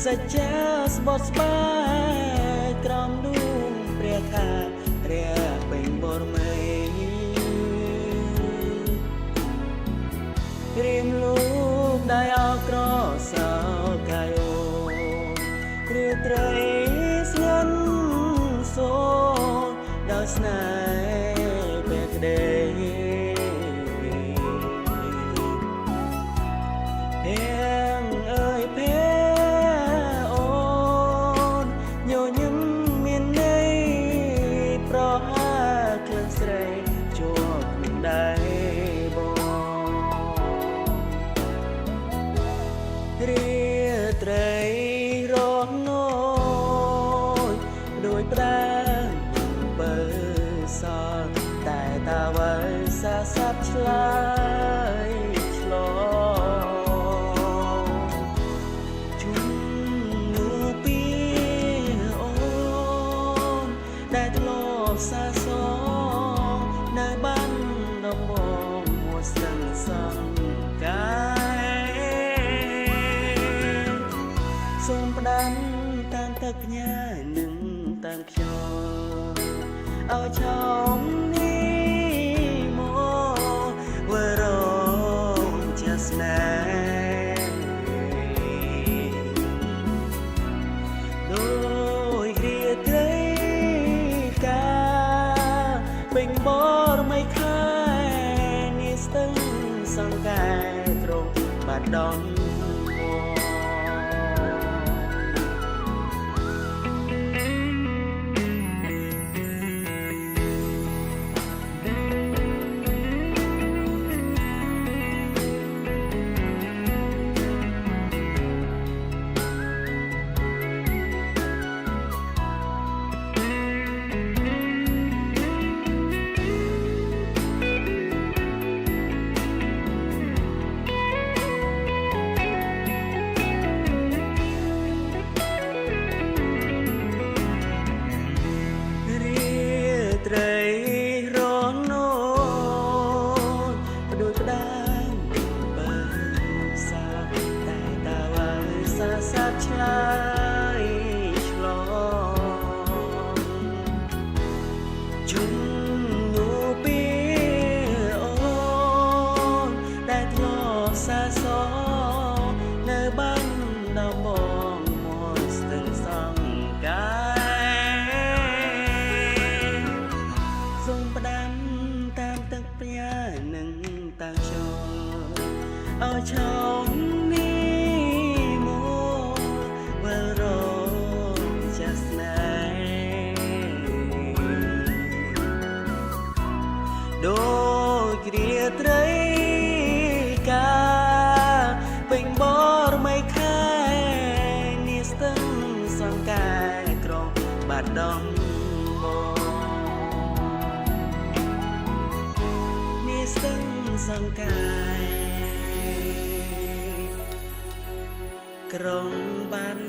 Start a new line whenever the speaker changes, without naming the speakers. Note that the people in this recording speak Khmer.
ជាស្បត់ស្បាយក្រំដួងព្រះខាព្រះពេញបរមីរៀមលោកได้អោក្រសោកាយអូគ្រាត្រីស្ងាត់សូដល់ស្នេហ៍ពេលក្ដីរាត្រីរស់នោចដោយប្រាំបើសល់តែតាវើសាសាប់ឆ្លើយឆ្លងជុំនូពីអូនដែលធ្លាប់សាសងនៅបានដំបងមួយស្ទឹងសង្កាសូមផ្ដាំតាមទឹកញ៉ានឹងតាមខ្យល់ឲ្យឆោមនេះមកវើរងជាស្នេហ៍ដោយគ្រាត្រីកាពេញបរមីខែនេះស្ទឹងសង្កែក្រុងបាត់ដំត្រីរស់នោចដូចផ្ដាំបើសាតែតាវើសាសាប់ឆ្លើយឆ្លងជុំនូពីអូនដែលធ្លាប់សាសងនៅបានដំបងមួយស្ទឹងសង្កាផ្ដាំតាមទឹកផ្ញើនឹងតាំងចូលឲ្យឆោមនេះមកវិលរងជាស្នេហ៍ដូចគ្រាត្រីកាពេញបរមីខែនេះស្ទឹងសង្កែក្រុងបាត់ដំបងស្ទឹងសង្កែក្រុងបាន